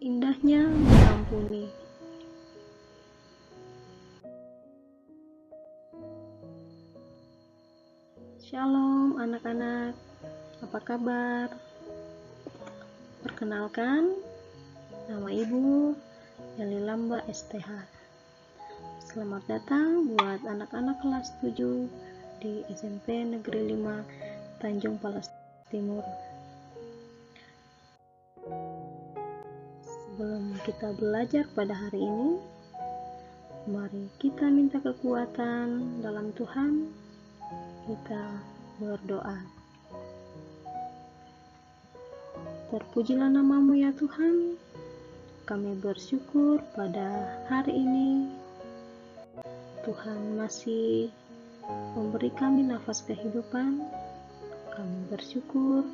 Indahnya mengampuni. Shalom anak-anak, apa kabar? Perkenalkan, nama Ibu Yalilamba STH. Selamat datang buat anak-anak kelas 7 di SMP Negeri 5 Tanjung Palas Timur. Sebelum kita belajar pada hari ini, mari kita minta kekuatan dalam Tuhan. Kita berdoa. Terpujilah nama-Mu ya Tuhan. Kami bersyukur pada hari ini Tuhan masih memberi kami nafas kehidupan. Kami bersyukur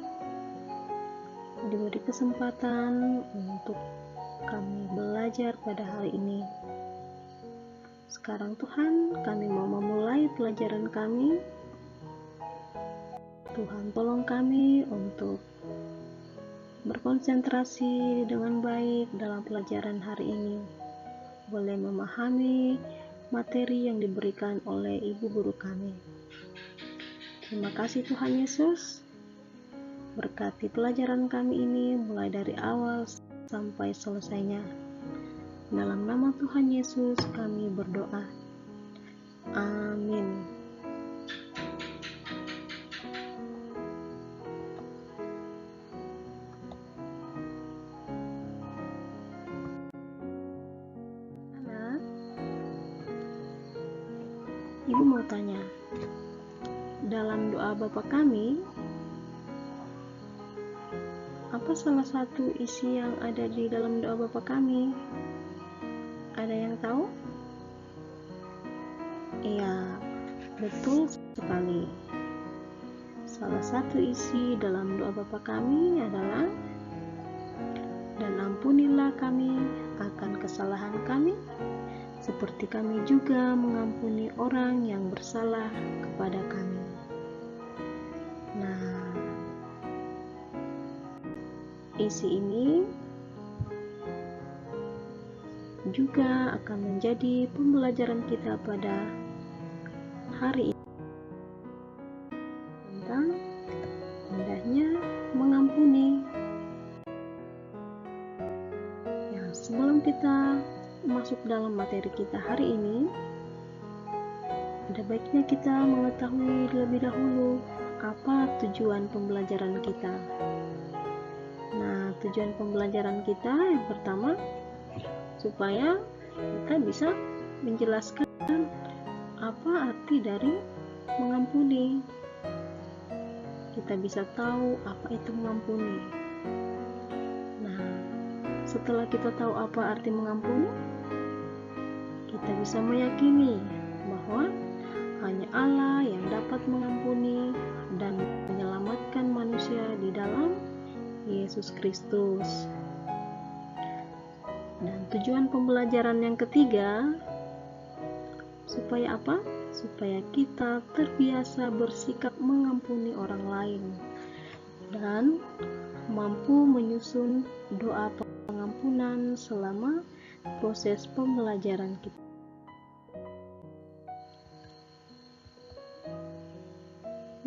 diberi kesempatan untuk kami belajar pada hari ini. Sekarang Tuhan, kami mau memulai pelajaran kami. Tuhan tolong kami untuk berkonsentrasi dengan baik dalam pelajaran hari ini. Boleh memahami materi yang diberikan oleh Ibu Guru kami. Terima kasih Tuhan Yesus. Berkati pelajaran kami ini mulai dari awal sampai selesainya. Dalam nama Tuhan Yesus kami berdoa. Amin. Anak, Ibu mau tanya, dalam doa Bapa kami, apa salah satu isi yang ada di dalam doa Bapa kami? Ada yang tahu? Iya, betul sekali. Salah satu isi dalam doa Bapa kami adalah, dan ampunilah kami akan kesalahan kami, seperti kami juga mengampuni orang yang bersalah kepada kami. Nah, isi ini juga akan menjadi pembelajaran kita pada hari ini tentang indahnya mengampuni. Ya, sebelum kita masuk dalam materi kita hari ini, ada baiknya kita mengetahui terlebih dahulu apa tujuan pembelajaran kita. Nah, tujuan pembelajaran kita yang pertama, supaya kita bisa menjelaskan apa arti dari mengampuni. Kita bisa tahu apa itu mengampuni. Nah, setelah kita tahu apa arti mengampuni, kita bisa meyakini bahwa hanya Allah yang dapat mengampuni dan menyelamatkan manusia di dalam Yesus Kristus. Dan tujuan pembelajaran yang ketiga, supaya apa? Supaya kita terbiasa bersikap mengampuni orang lain dan mampu menyusun doa pengampunan selama proses pembelajaran kita.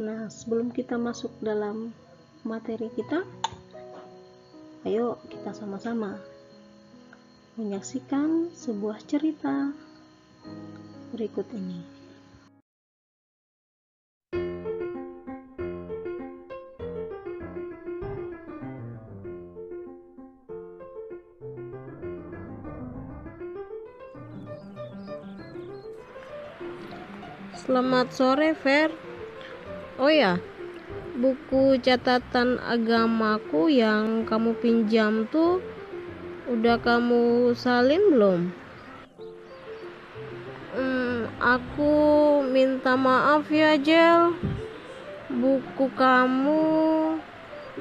Nah, sebelum kita masuk dalam materi kita, ayo kita sama-sama menyaksikan sebuah cerita berikut ini. Selamat sore, Fer. Oh ya, buku catatan agamaku yang kamu pinjam tuh udah kamu salin belum? Aku minta maaf ya, Jel. Buku kamu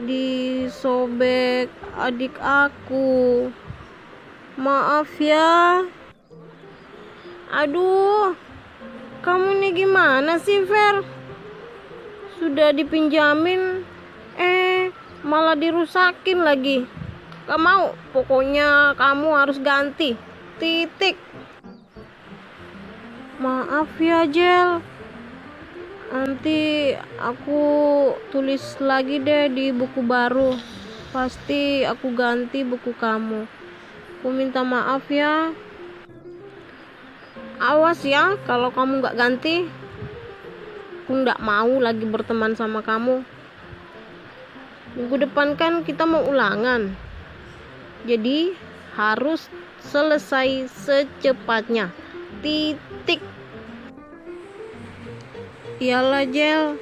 disobek adik aku. Maaf ya. Aduh, kamu nih gimana sih, Fer? Sudah dipinjamin, malah dirusakin lagi. Gak mau, pokoknya kamu harus ganti. Titik. Maaf ya, Jel. Nanti aku tulis lagi deh di buku baru. Pasti aku ganti buku kamu. Aku minta maaf ya. Awas ya, kalau kamu gak ganti, aku gak mau lagi berteman sama kamu. Minggu depan kan kita mau ulangan. Jadi harus selesai secepatnya. Titik. Iyalah, Jel.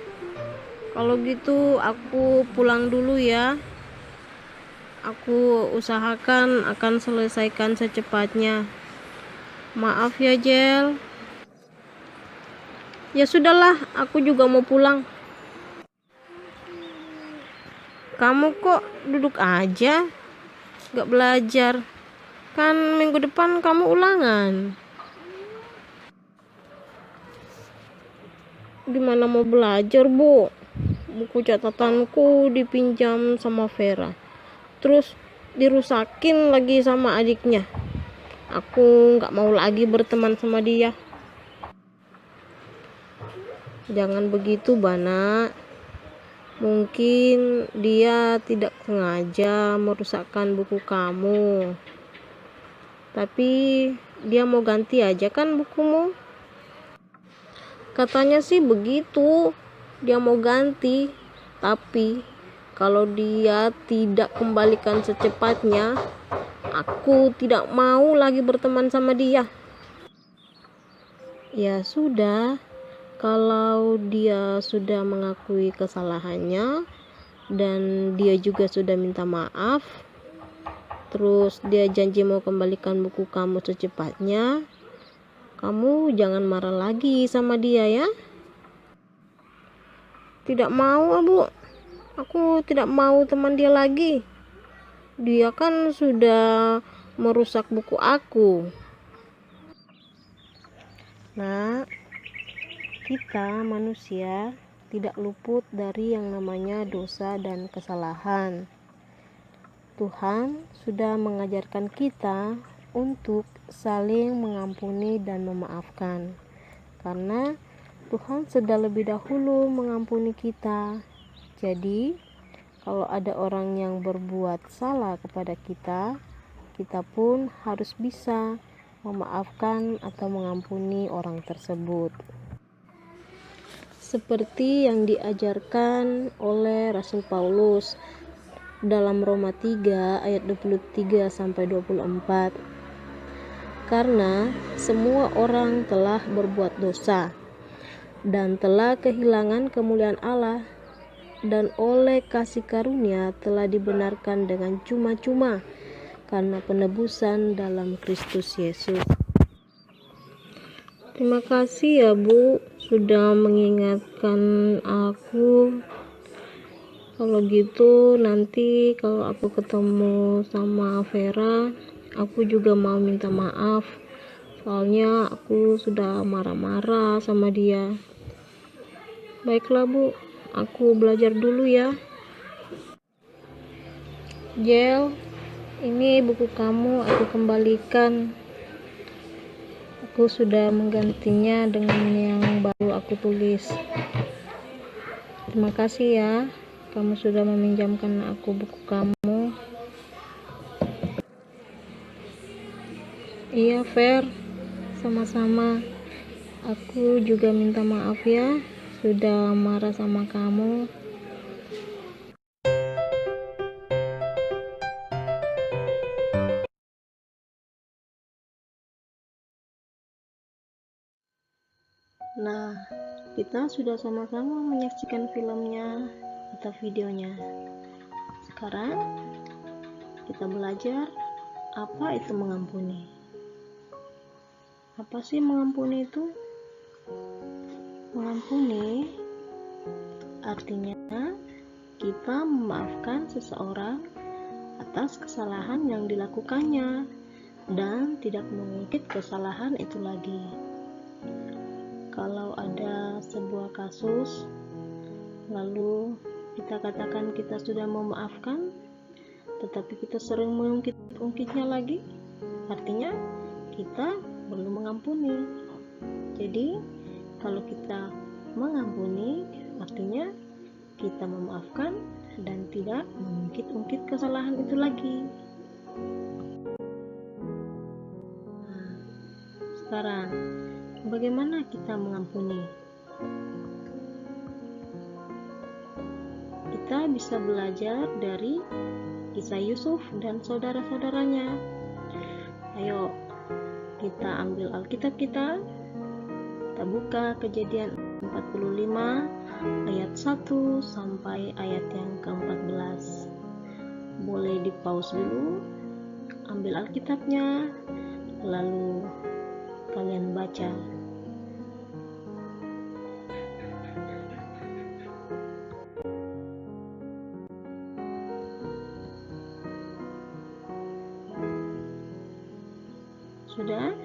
Kalau gitu aku pulang dulu ya. Aku usahakan akan selesaikan secepatnya. Maaf ya, Jel. Ya sudahlah, aku juga mau pulang. Kamu kok duduk aja, gak belajar? Kan minggu depan kamu ulangan. Gimana mau belajar, Bu? Buku catatanku dipinjam sama Vera, terus dirusakin lagi sama adiknya. Aku gak mau lagi berteman sama dia. Jangan begitu, Bana. Mungkin dia tidak sengaja merusakkan buku kamu, tapi dia mau ganti aja kan bukumu. Katanya sih begitu, dia mau ganti. Tapi kalau dia tidak kembalikan secepatnya, aku tidak mau lagi berteman sama dia. Ya sudah, kalau dia sudah mengakui kesalahannya dan dia juga sudah minta maaf, terus dia janji mau kembalikan buku kamu secepatnya, kamu jangan marah lagi sama dia ya. Tidak mau, Bu. Aku tidak mau teman dia lagi. Dia kan sudah merusak buku aku. Nah, kita manusia tidak luput dari yang namanya dosa dan kesalahan. Tuhan sudah mengajarkan kita untuk saling mengampuni dan memaafkan, karena Tuhan sudah lebih dahulu mengampuni kita. Jadi, kalau ada orang yang berbuat salah kepada kita, kita pun harus bisa memaafkan atau mengampuni orang tersebut. Seperti yang diajarkan oleh Rasul Paulus dalam Roma 3 ayat 23 sampai 24. Karena semua orang telah berbuat dosa dan telah kehilangan kemuliaan Allah, dan oleh kasih karunia telah dibenarkan dengan cuma-cuma karena penebusan dalam Kristus Yesus. Terima kasih ya, Bu, sudah mengingatkan aku. Kalau gitu nanti kalau aku ketemu sama Vera, aku juga mau minta maaf. Soalnya aku sudah marah-marah sama dia. Baiklah, Bu, aku belajar dulu ya. Jel, ini buku kamu aku kembalikan. Aku sudah menggantinya dengan yang baru aku tulis. Terima kasih ya, kamu sudah meminjamkan aku buku kamu. Iya, Fer, sama-sama. Aku juga minta maaf ya, sudah marah sama kamu. Nah, kita sudah sama-sama menyaksikan filmnya atau videonya. Sekarang kita belajar apa itu mengampuni. Apa sih mengampuni itu? Mengampuni artinya kita memaafkan seseorang atas kesalahan yang dilakukannya dan tidak mengungkit kesalahan itu lagi. Kalau ada sebuah kasus, lalu kita katakan kita sudah memaafkan, tetapi kita sering mengungkit-ungkitnya lagi, artinya kita belum mengampuni. Jadi kalau kita mengampuni, artinya kita memaafkan dan tidak mengungkit-ungkit kesalahan itu lagi. Nah, sekarang bagaimana kita mengampuni? Kita bisa belajar dari kisah Yusuf dan saudara-saudaranya. Ayo, kita ambil Alkitab kita buka Kejadian 45 ayat 1 sampai ayat yang ke-14. Boleh di pause dulu, ambil Alkitabnya, lalu kalian baca. Sudah?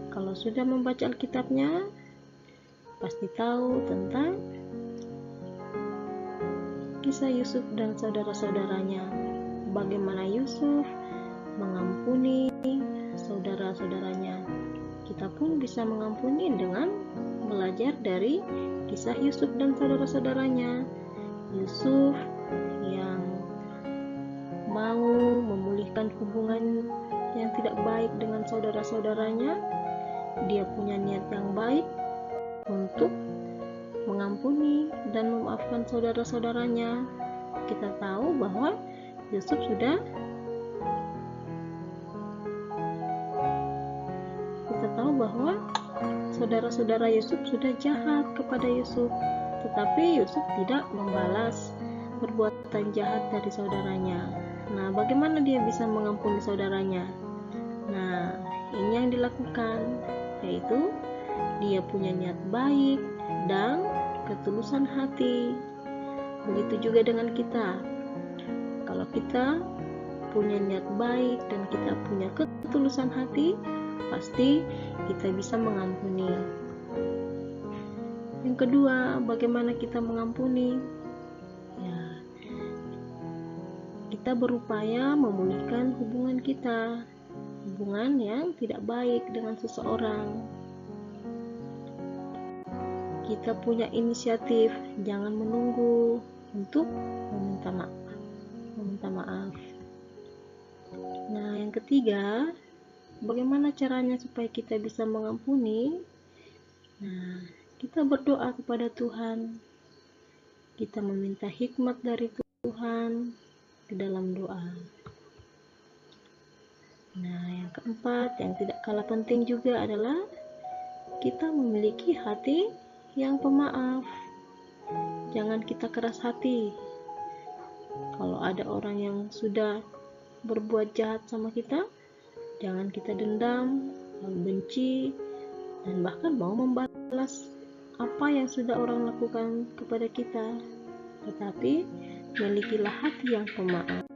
Kalau sudah membaca Alkitabnya, pasti tahu tentang kisah Yusuf dan saudara-saudaranya. Bagaimana Yusuf mengampuni saudara-saudaranya. Kita pun bisa mengampuni dengan belajar dari kisah Yusuf dan saudara-saudaranya. Yusuf yang mau memulihkan hubungan yang tidak baik dengan saudara-saudaranya, dia punya niat yang baik untuk mengampuni dan memaafkan saudara-saudaranya. Kita tahu bahwa Yusuf saudara-saudara Yusuf sudah jahat kepada Yusuf, tetapi Yusuf tidak membalas perbuatan jahat dari saudaranya. Nah, bagaimana dia bisa mengampuni saudaranya? Nah, ini yang dilakukan, yaitu dia punya niat baik dan ketulusan hati. Begitu juga dengan kita. Kalau kita punya niat baik dan kita punya ketulusan hati, pasti kita bisa mengampuni. Yang kedua, bagaimana kita mengampuni? Ya, kita berupaya memulihkan hubungan kita, hubungan yang tidak baik dengan seseorang. Kita punya inisiatif, jangan menunggu untuk meminta maaf. Nah, yang ketiga, bagaimana caranya supaya kita bisa mengampuni? Nah, kita berdoa kepada Tuhan. Kita meminta hikmat dari Tuhan di dalam doa. Nah, yang keempat, yang tidak kalah penting juga adalah kita memiliki hati yang pemaaf. Jangan kita keras hati. Kalau ada orang yang sudah berbuat jahat sama kita, jangan kita dendam, benci, dan bahkan mau membalas apa yang sudah orang lakukan kepada kita. Tetapi milikilah hati yang pemaaf.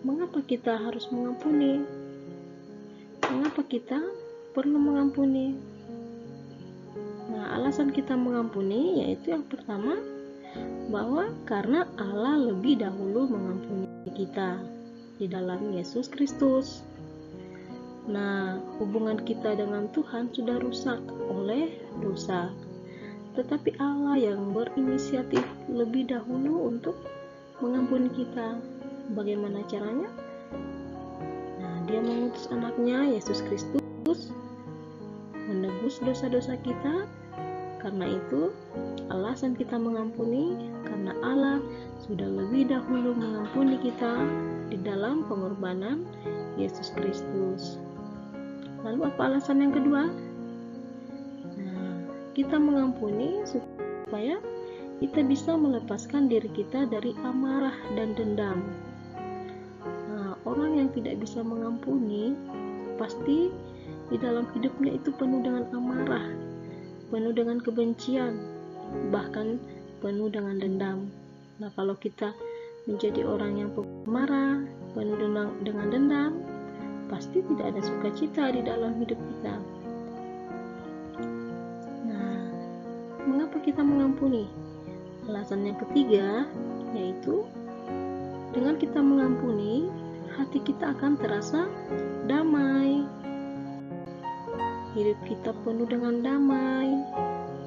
Mengapa kita harus mengampuni? Mengapa kita perlu mengampuni? Nah, alasan kita mengampuni yaitu yang pertama, bahwa karena Allah lebih dahulu mengampuni kita di dalam Yesus Kristus. Nah, hubungan kita dengan Tuhan sudah rusak oleh dosa. Tetapi Allah yang berinisiatif lebih dahulu untuk mengampuni kita. Bagaimana caranya? Nah, Dia mengutus anaknya Yesus Kristus menebus dosa-dosa kita. Karena itu, alasan kita mengampuni karena Allah sudah lebih dahulu mengampuni kita di dalam pengorbanan Yesus Kristus. Lalu apa alasan yang kedua? Nah, kita mengampuni supaya kita bisa melepaskan diri kita dari amarah dan dendam. Orang yang tidak bisa mengampuni pasti di dalam hidupnya itu penuh dengan amarah, penuh dengan kebencian, bahkan penuh dengan dendam. Nah, kalau kita menjadi orang yang pemarah, penuh dengan dendam, pasti tidak ada sukacita di dalam hidup kita. Nah, mengapa kita mengampuni? Alasan yang ketiga yaitu dengan kita mengampuni, hati kita akan terasa damai. Hidup kita penuh dengan damai,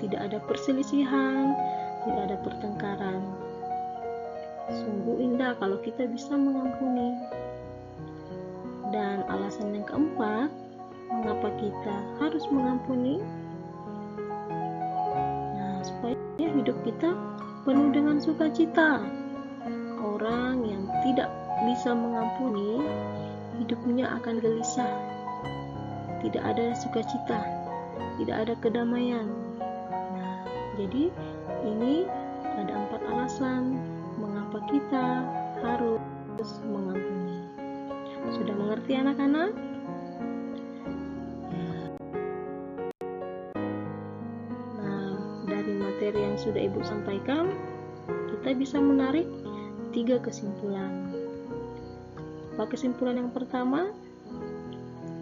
tidak ada perselisihan, tidak ada pertengkaran. Sungguh indah kalau kita bisa mengampuni. Dan alasan yang keempat, mengapa kita harus mengampuni? Nah, supaya hidup kita penuh dengan sukacita. Orang yang tidak bisa mengampuni, hidupnya akan gelisah. Tidak ada sukacita, tidak ada kedamaian. Nah, jadi ini ada 4 alasan mengapa kita harus mengampuni. Sudah mengerti anak-anak? Nah, dari materi yang sudah Ibu sampaikan, kita bisa menarik 3 kesimpulan. Apa kesimpulan yang pertama?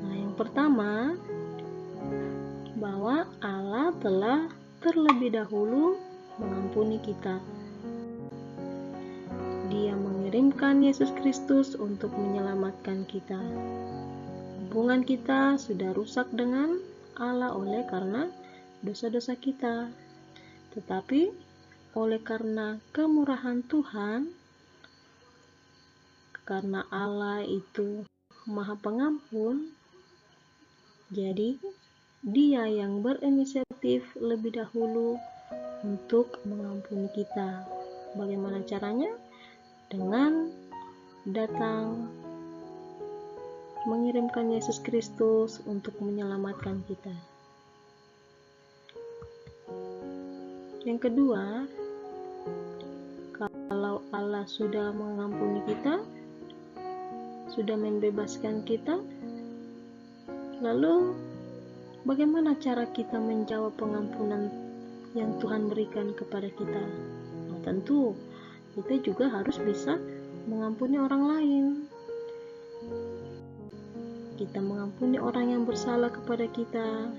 Nah, yang pertama, bahwa Allah telah terlebih dahulu mengampuni kita. Dia mengirimkan Yesus Kristus untuk menyelamatkan kita. Hubungan kita sudah rusak dengan Allah oleh karena dosa-dosa kita. Tetapi oleh karena kemurahan Tuhan, karena Allah itu Maha Pengampun, jadi Dia yang berinisiatif lebih dahulu untuk mengampuni kita. Bagaimana caranya? Dengan datang mengirimkan Yesus Kristus untuk menyelamatkan kita. Yang kedua, kalau Allah sudah mengampuni kita, sudah membebaskan kita, lalu bagaimana cara kita menjawab pengampunan yang Tuhan berikan kepada kita? Nah, tentu kita juga harus bisa mengampuni orang lain. Kita mengampuni orang yang bersalah kepada kita,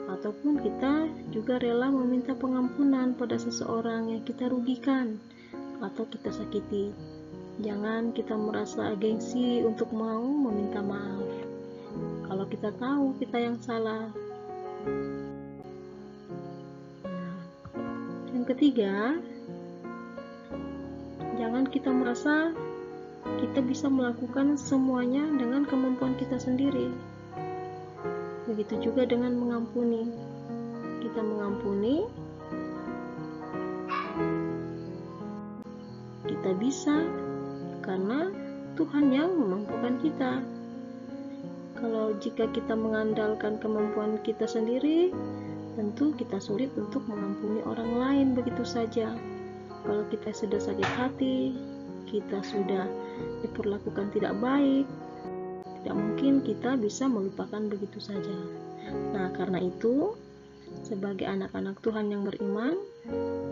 ataupun kita juga rela meminta pengampunan pada seseorang yang kita rugikan atau kita sakiti. Jangan kita merasa gengsi untuk mau meminta maaf kalau kita tahu kita yang salah. Nah, yang ketiga, jangan kita merasa kita bisa melakukan semuanya dengan kemampuan kita sendiri. Begitu juga dengan mengampuni. Kita mengampuni, kita bisa karena Tuhan yang memampukan kita. Kalau jika kita mengandalkan kemampuan kita sendiri, tentu kita sulit untuk mengampuni orang lain begitu saja. Kalau kita sudah sakit hati, kita sudah diperlakukan tidak baik, tidak mungkin kita bisa melupakan begitu saja. Nah, karena itu, sebagai anak-anak Tuhan yang beriman,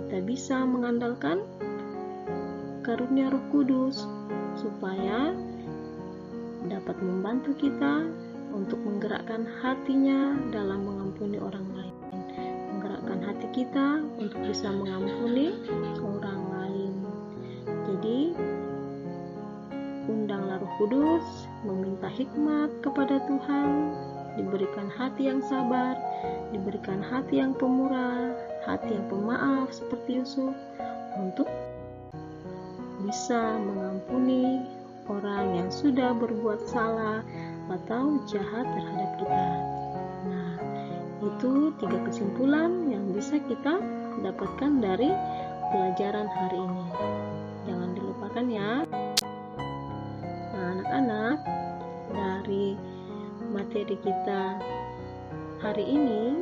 kita bisa mengandalkan karunia Roh Kudus supaya dapat membantu kita untuk menggerakkan hatinya dalam mengampuni orang lain, menggerakkan hati kita untuk bisa mengampuni orang lain. Jadi, undanglah Roh Kudus, meminta hikmat kepada Tuhan, diberikan hati yang sabar, diberikan hati yang pemurah, hati yang pemaaf seperti Yusuf, untuk bisa mengampuni orang yang sudah berbuat salah atau jahat terhadap kita. Nah, itu 3 kesimpulan yang bisa kita dapatkan dari pelajaran hari ini. Jangan dilupakan ya. Nah, anak-anak, dari materi kita hari ini,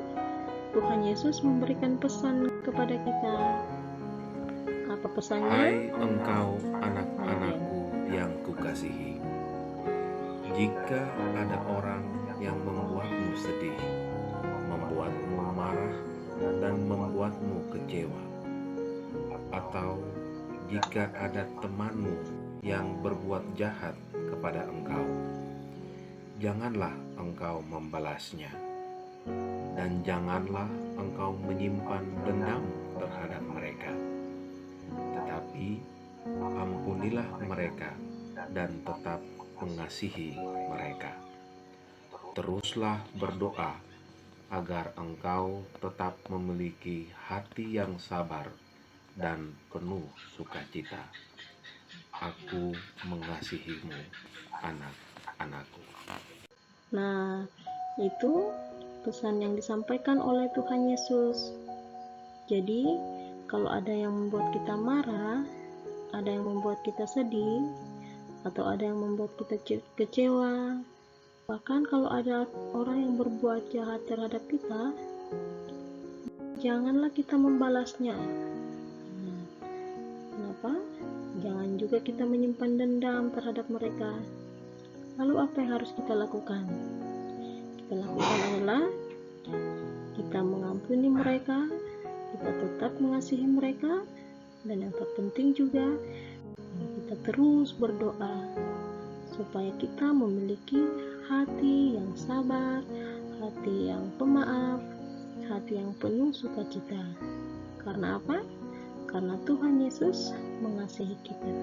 Tuhan Yesus memberikan pesan kepada kita. Apa pesannya? Hai engkau anak-anakku yang kukasihi, jika ada orang yang membuatmu sedih, membuatmu marah, dan membuatmu kecewa, atau jika ada temanmu yang berbuat jahat kepada engkau, janganlah engkau membalasnya, dan janganlah engkau menyimpan dendam terhadap mereka, tetapi ampunilah mereka dan tetap mengasihi mereka. Teruslah berdoa agar engkau tetap memiliki hati yang sabar dan penuh sukacita. Aku mengasihimu, anak-anakku. Nah, itu pesan yang disampaikan oleh Tuhan Yesus. Jadi, kalau ada yang membuat kita marah, ada yang membuat kita sedih, atau ada yang membuat kita kecewa, bahkan kalau ada orang yang berbuat jahat terhadap kita, janganlah kita membalasnya. Nah, kenapa? Jangan juga kita menyimpan dendam terhadap mereka. Lalu apa yang harus kita lakukan? Kita lakukan adalah kita mengampuni mereka, kita tetap mengasihi mereka, dan yang terpenting juga kita terus berdoa supaya kita memiliki hati yang sabar, hati yang pemaaf, hati yang penuh sukacita. Karena apa? Karena Tuhan Yesus mengasihi kita.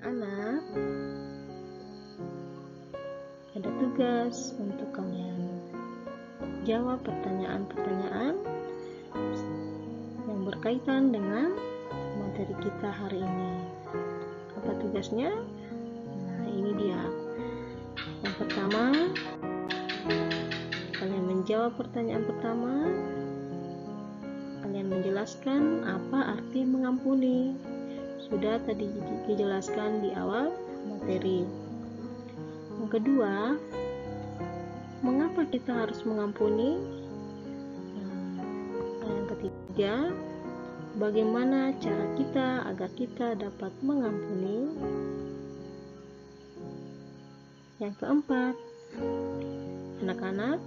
Anak, ada tugas untuk kalian. Jawab pertanyaan-pertanyaan yang berkaitan dengan materi kita hari ini. Apa tugasnya? Nah, ini dia. Yang pertama, kalian menjawab pertanyaan pertama. Kalian menjelaskan apa arti mengampuni. Sudah tadi dijelaskan di awal materi. Yang kedua, mengapa kita harus mengampuni? Yang ketiga, bagaimana cara kita agar kita dapat mengampuni? Yang keempat, anak-anak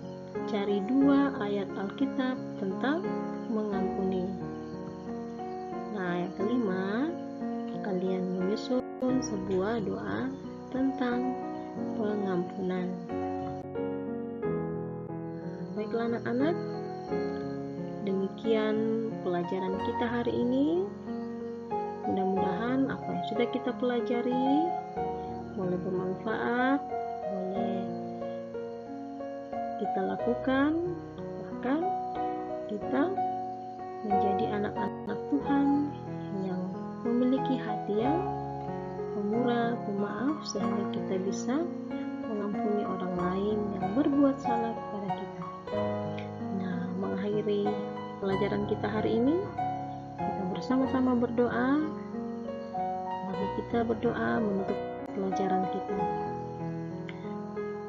cari 2 ayat Alkitab tentang mengampuni. Nah, yang kelima, kalian menyusun sebuah doa tentang pengampunan. Baiklah anak-anak, demikian pelajaran kita hari ini. Mudah-mudahan apa yang sudah kita pelajari boleh bermanfaat, boleh kita lakukan, bahkan kita menjadi anak-anak Tuhan yang memiliki hati yang pemurah, pemaaf, sehingga kita bisa mengampuni orang lain yang berbuat salah kepada kita. Nah, mengakhiri pelajaran kita hari ini, kita bersama-sama berdoa. Mari kita berdoa menutup pelajaran kita.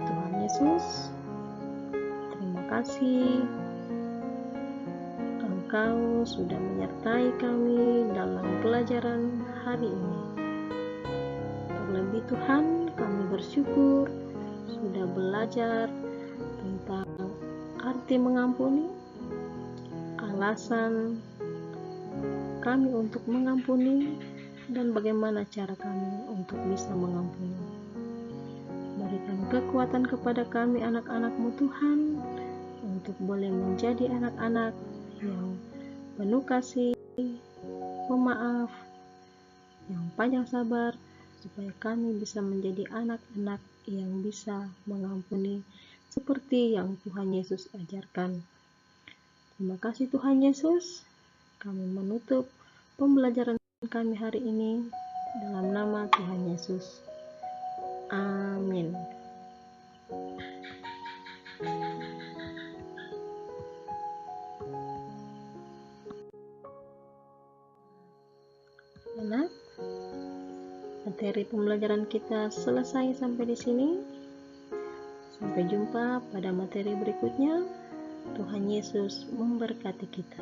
Tuhan Yesus, terima kasih Engkau sudah menyertai kami dalam pelajaran hari ini. Terlebih Tuhan, kami bersyukur sudah belajar tentang arti mengampuni, alasan kami untuk mengampuni, dan bagaimana cara kami untuk bisa mengampuni. Berikan kekuatan kepada kami anak-anak-Mu Tuhan, untuk boleh menjadi anak-anak yang penuh kasih, pemaaf, yang panjang sabar, supaya kami bisa menjadi anak-anak yang bisa mengampuni seperti yang Tuhan Yesus ajarkan. Terima kasih Tuhan Yesus. Kami menutup pembelajaran kami hari ini dalam nama Tuhan Yesus. Amin. Anak, materi pembelajaran kita selesai sampai di sini. Sampai jumpa pada materi berikutnya. Tuhan Yesus memberkati kita.